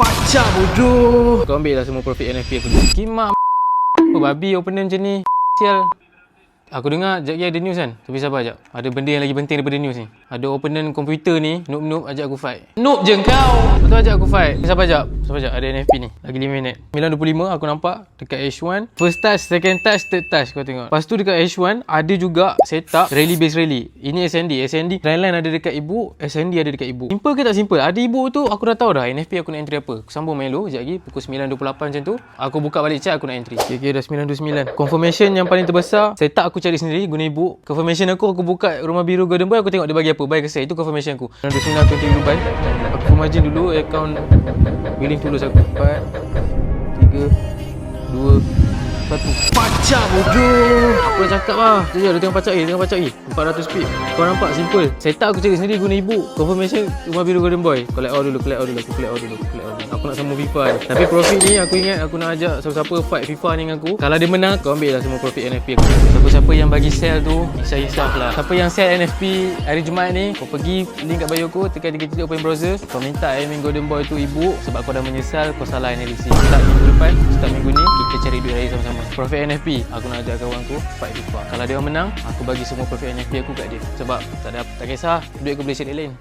Pacak bodoh. Kau ambil lah semua profit NFP aku ni. Kimak apa babi opener macam ni. Sial. Aku dengar sekejap lagi ada news kan. Tapi sabar sekejap. Ada benda yang lagi penting daripada news ni. Ada opponent komputer ni, noob-noob ajak aku fight. Noob je kau. Betul ajak aku fight. Sabar sekejap. Sabar sekejap. Ada NFP ni. Lagi 5 minit. 9.25 aku nampak dekat H1. First touch, second touch, third touch kau tengok. Lepas tu dekat H1 ada juga setup rally base rally. Ini SND. Thailand ada dekat ibu, SND ada dekat ibu. Simple ke tak simple? Ada ibu tu aku dah tahu dah NFP aku nak entry apa. Aku sambung main dulu sekejap lagi pukul 9.28 macam tu. Aku buka balik chat aku nak entry. Okay, dah 9.29. Confirmation yang paling terbesar, setup aku cari sendiri guna ibu. Confirmation aku buka rumah biru Golden Boy, aku tengok dia bagi apa. Buy ke sell. Itu confirmation aku. 9.29 aku entry dulu buy. Aku margin dulu account willing tulus aku. 4 3 2 1. Pacak bodoh. Aku dah cakap lah. Sekejap dia tengok pacak A. 400 speed. Kau nampak simple. Setup aku cari sendiri guna ibu. Confirmation rumah biru Golden Boy. Collect all dulu. Aku collect all dulu. Aku nak sambung FIFA ni. Tapi profit ni aku ingat aku nak ajak siapa-siapa fight FIFA ni dengan aku. Kalau dia menang, kau ambil lah semua profit NFP aku. Siapa-siapa yang bagi sell tu, hisap-hisap lah. Siapa yang sell NFP hari Jumaat ni, kau pergi link kat bio aku, tekan 3 titik open browser. Kau minta admin Golden Boy tu ibu sebab kau dah menyesal kau salah analysis. Start minggu depan, start minggu ni, kita cari duit raya sama-sama. Profit NFP, aku nak ajak kawan aku fight FIFA. Kalau dia menang, aku bagi semua profit NFP aku kat dia. Sebab tak kisah, duit aku boleh share lain.